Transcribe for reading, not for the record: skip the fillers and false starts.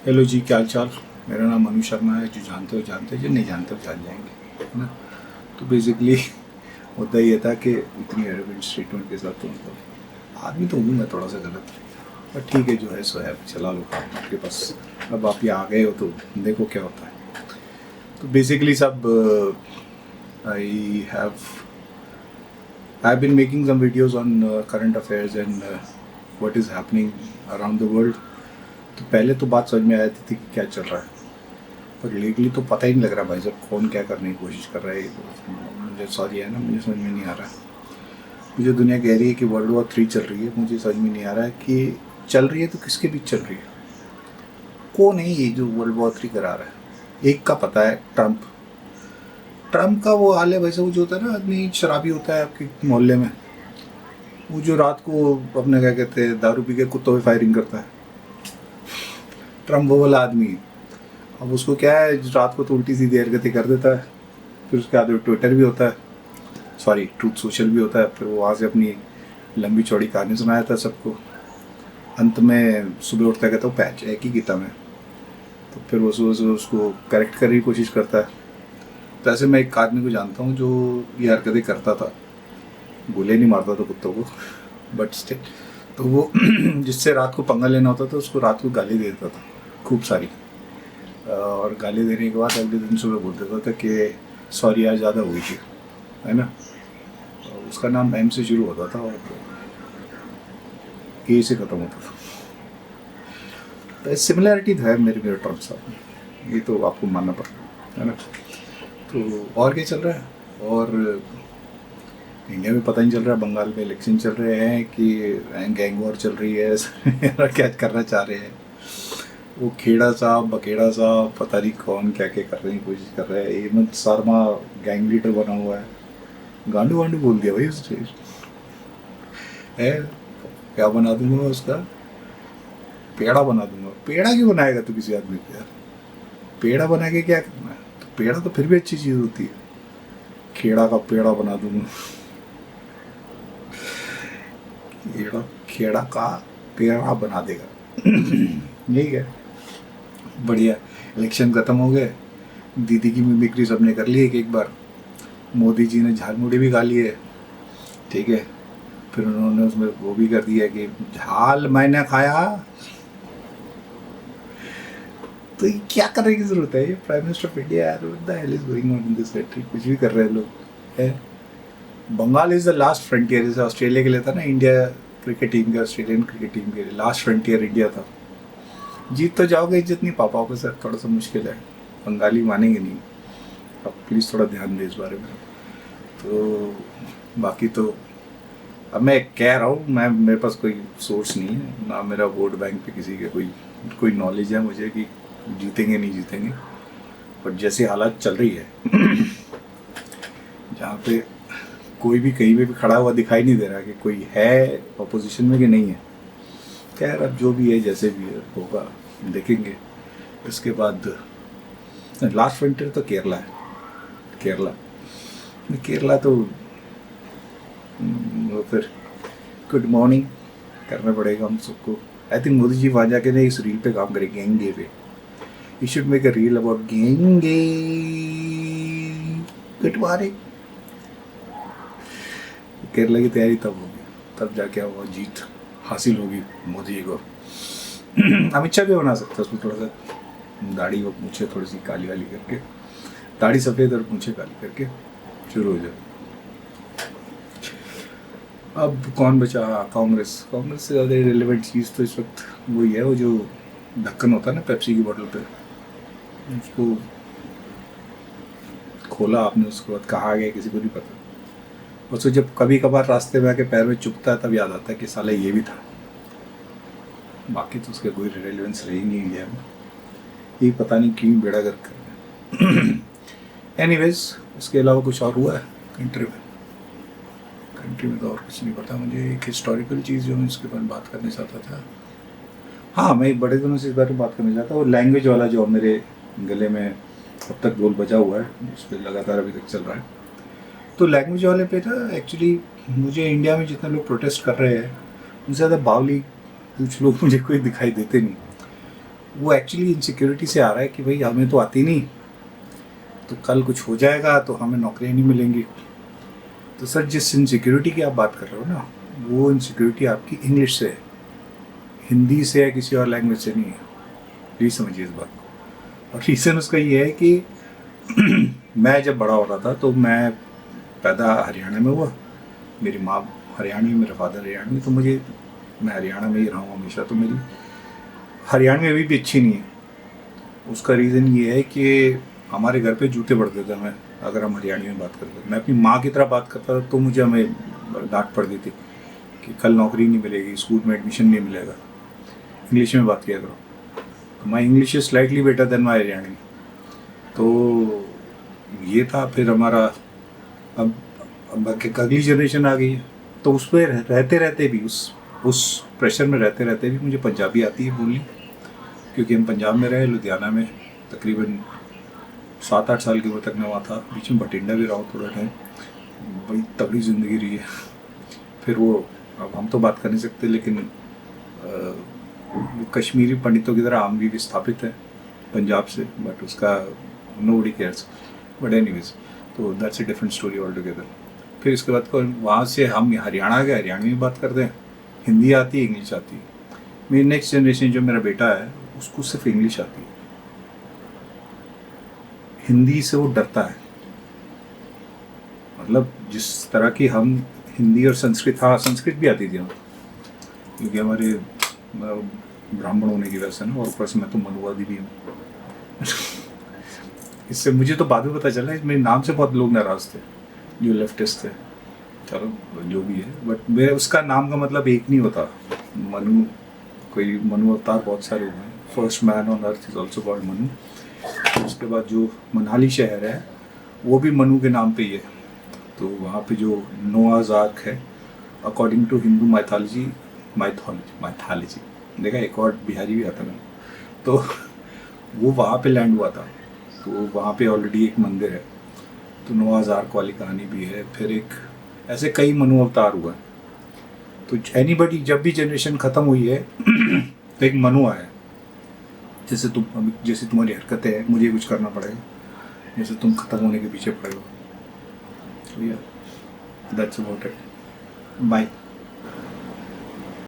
Hello जी, क्या हाल चाल। मेरा नाम मनु शर्मा है। जो जानते हो जानते हो, जो नहीं जानते हो जान जाएंगे, है ना। तो बेसिकली मुद्दा ये था कि इतनी एरोगेंट स्टेटमेंट के साथ तो मतलब आदमी तो हूँ मैं थोड़ा सा गलत, पर ठीक है, जो है सो है, चला लो काम आपके पास। अब आप यहाँ आ गए हो तो देखो क्या होता है। तो बेसिकली सब I have been making some videos on current affairs and what is happening around the world। तो पहले तो बात समझ में आ जाती थी कि क्या चल रहा है, पर लेटली तो पता ही नहीं लग रहा भाई साहब कौन क्या करने की कोशिश कर रहा है। तो मुझे सॉरी है ना, मुझे समझ में नहीं आ रहा है। मुझे दुनिया कह रही है कि वर्ल्ड वॉर 3 चल रही है, मुझे समझ में नहीं आ रहा है कि चल रही है तो किसके बीच चल रही है। कौन है ये जो वर्ल्ड वॉर 3 करा रहा है। एक का पता है, ट्रम्प। ट्रम्प का वो हाल है भाई साहब, वो जो होता है ना, आदमी शराबी होता है आपके मोहल्ले में, वो जो रात को अपने क्या कहते हैं दारू पी के कुत्तों पे फायरिंग करता है। ट्रम्प वो वाला आदमी है। अब उसको क्या है, रात को तो उल्टी सीधी हरकतें कर देता है। फिर उसके बाद ट्विटर भी होता है, सॉरी ट्रूथ सोशल भी होता है। फिर वो वहाँ से अपनी लंबी चौड़ी कहानी सुनाया था सबको। अंत में सुबह उठता कहता हूँ पैच एक ही गीता में। तो फिर वो सुबह सुबह उसको करेक्ट करने की कोशिश करता है। तो ऐसे मैं एक आदमी को जानता हूँ जो ये हरकतें करता था, गोले नहीं मारता था कुत्तों को, बट स्टिल। तो वो जिससे रात को पंगा लेना होता था उसको रात को गाली दे देता था खूब सारी। और गाली देने के बाद अगले दिन सुबह बोल देता था कि सॉरी आज ज़्यादा हुई थी, है ना। उसका नाम एम से शुरू होता था और ए से ख़त्म होता था। तो सिमिलैरिटी है मेरे मेरे ट्रम्प साहब में, ये तो आपको मानना पड़ेगा, है ना। तो और क्या चल रहा है, और इंडिया में पता नहीं चल रहा, बंगाल में इलेक्शन चल रहे हैं कि गैंग वॉर चल रही है क्या करना चाह रहे हैं वो खेड़ा साहब बखेड़ा साहब, पता नहीं कौन क्या क्या करने की कोशिश कर रहा है। हेमंत शर्मा गैंग लीडर बना हुआ है, गांडू वांडू बोल दिया भाई उसने है। क्या बना दूंगा मैं उसका, पेड़ा बना दूंगा। पेड़ा क्यों बनाएगा तू किसी आदमी को यार, पेड़ा बना के क्या करना है। तो पेड़ा तो फिर भी अच्छी चीज़ होती है। खेड़ा का पेड़ा बना दूंगा, खेड़ा खेड़ा का पेड़ा बना देगा यही है। बढ़िया, इलेक्शन खत्म हो गए, दीदी की मिमिक्री सबने कर ली एक बार। मोदी जी ने झालमुड़ी भी खा ली है, ठीक है। फिर उन्होंने उसमें वो भी कर दिया कि झाल मैंने खाया। तो ये क्या करने की जरूरत है, ये प्राइम मिनिस्टर ऑफ इंडिया यार, what the hell is going on in this country. कुछ भी कर रहे हैं लोग, है। Bengal is the last frontier, जैसे ऑस्ट्रेलिया के लिए था ना इंडिया क्रिकेट टीम के, ऑस्ट्रेलियन क्रिकेट टीम के लिए लास्ट फ्रंटियर इंडिया था। जीत तो जाओगे, इज्जत नहीं पा पाओगे सर, थोड़ा सा मुश्किल है। बंगाली मानेंगे नहीं। आप प्लीज़ थोड़ा ध्यान दें इस बारे में। तो बाकी तो अब मैं कह रहा हूँ, मैं मेरे पास कोई सोर्स नहीं है ना, मेरा वोट बैंक पे किसी के कोई कोई नॉलेज है मुझे कि जीतेंगे नहीं जीतेंगे। बट जैसे हालात चल रही है जहाँ पे कोई भी कहीं पे भी खड़ा हुआ दिखाई नहीं दे रहा कि कोई है अपोजिशन में कि नहीं है। खैर अब जो भी है जैसे भी है होगा, देखेंगे। इसके बाद लास्ट फ्रंटियर तो केरला है। केरला केरला तो वो फिर गुड मॉर्निंग करना पड़ेगा हम सबको। आई थिंक मोदी जी वहाँ जाके ना इस रील पे काम करेंगे, गेंगे पे। You should make a reel about गेंगे, गुड मॉर्निंग। केरला की तैयारी तब होगी, तब जाके वो जीत हासिल होगी मोदी जी को। अमित शाह भी बना सकता है उसमें, थोड़ा सा दाढ़ी व मूछे थोड़ी सी काली वाली करके, दाढ़ी सफ़ेद और मूछे काली करके शुरू हो जाए। अब कौन बचा, कांग्रेस। कांग्रेस से ज़्यादा रिलेवेंट चीज़ तो इस वक्त वही है, वो जो ढक्कन होता है ना पेप्सी की बोतल पे, उसको खोला आपने, उसके बाद कहाँ गया किसी को नहीं पता। उसको जब कभी कभार रास्ते में आके पैर में चुभता है तब याद आता है कि साला ये भी था। बाकी तो उसका कोई रिलेवेंस रही नहीं इंडिया में, ये पता नहीं क्यों बेड़ा गर्क कर रहे हैं। एनीवेज, उसके अलावा कुछ और हुआ है कंट्री में। कंट्री में तो और कुछ नहीं पता मुझे। एक हिस्टोरिकल चीज़ जो मैं इसके बारे में बात करना चाहता था, हाँ मैं बड़े दिनों से इस बारे में बात करना चाहता हूँ। लैंग्वेज वाला जो मेरे गले में अब तक ढोल बजा हुआ है, उस पर लगातार अभी तक चल रहा है। तो लैंग्वेज वाले पे ना एक्चुअली मुझे इंडिया में जितने लोग प्रोटेस्ट कर रहे हैं उनसे ज़्यादा बावली कुछ लोग मुझे कोई दिखाई देते नहीं। वो एक्चुअली इनसिक्योरिटी से आ रहा है कि भाई हमें तो आती नहीं, तो कल कुछ हो जाएगा तो हमें नौकरियाँ नहीं मिलेंगी। तो सर जिस इनसिक्योरिटी की आप बात कर रहे हो ना, वो इनसिक्योरिटी आपकी इंग्लिश से है, हिंदी से है, किसी और लैंग्वेज से नहीं है। प्लीज़ समझिए इस बात को। और रीज़न उसका ये है कि मैं जब बड़ा हो रहा था तो मैं पैदा हरियाणा में हुआ, मेरी माँ हरियाणवी, मेरा फादर हरियाणवी, तो मैं हरियाणा में ही रहा हूँ हमेशा। तो मेरी हरियाणवी अभी भी अच्छी नहीं है। उसका रीज़न ये है कि हमारे घर पे जूते पड़ते थे हमें अगर हम हरियाणवी में बात करते। मैं अपनी माँ की तरह बात करता था तो मुझे हमें डांट पड़ती थी कि कल नौकरी नहीं मिलेगी, स्कूल में एडमिशन नहीं मिलेगा, इंग्लिश में बात किया करो। तो my English is slightly better than my Haryanvi. तो ये था। फिर हमारा अब अगली जनरेशन आ गई है, तो उस पर रहते रहते भी, उस प्रेशर में रहते रहते भी मुझे पंजाबी आती है बोलनी, क्योंकि हम पंजाब में रहे, लुधियाना में तकरीबन 7-8 साल की उम्र तक मैं वहाँ था। बीच में बठिंडा भी रहा हूँ थोड़ा टाइम। बड़ी तगड़ी ज़िंदगी रही है। फिर वो, अब हम तो बात कर नहीं सकते, लेकिन वो कश्मीरी पंडितों की तरह आम भी स्थापित है पंजाब से, बट उसका नोबडी केयर्स। बट एनीवेज, तो that's a different story all together. फिर इसके बाद वहाँ से हम हरियाणा गए, हरियाणवी में बात करते हैं, हिंदी आती है, इंग्लिश आती है। मेरी नेक्स्ट जनरेशन जो मेरा बेटा है उसको सिर्फ इंग्लिश आती है, हिंदी से वो डरता है। मतलब जिस तरह की हम हिंदी और संस्कृत, हाँ संस्कृत भी आती थी हमें, क्योंकि हमारे ब्राह्मण होने की वजह से ना, और ऊपर से मैं तो मनुवादी भी हूँ। इससे मुझे तो बाद में पता चला, मेरे नाम से बहुत लोग नाराज थे जो लेफ्टिस्ट थे। चलो जो भी है, बट मेरे उसका नाम का मतलब एक नहीं होता। मनु, कोई मनु अवतार बहुत सारे हुए हैं। First man on earth is also called Manu. उसके बाद जो मनाली शहर है वो भी मनु के नाम पे ही है। तो वहाँ पे जो नोआज़ आर्क है, अकॉर्डिंग टू हिंदू माइथोलॉजी देखा, एक और बिहारी भी आता है, तो वो वहाँ पे लैंड हुआ था। तो वहाँ पे ऑलरेडी एक मंदिर है, तो नोआज़ आर्क वाली कहानी भी है। फिर एक ऐसे कई मनु अवतार हुआ है। तो एनीबडी, जब भी जनरेशन ख़त्म हुई है तो एक मनु आया। जैसे तुम्हारी हरकतें हैं, मुझे कुछ करना पड़ेगा, जैसे तुम ख़त्म होने के पीछे पड़े हो। तो या दैट्स अबाउट इट। बाय।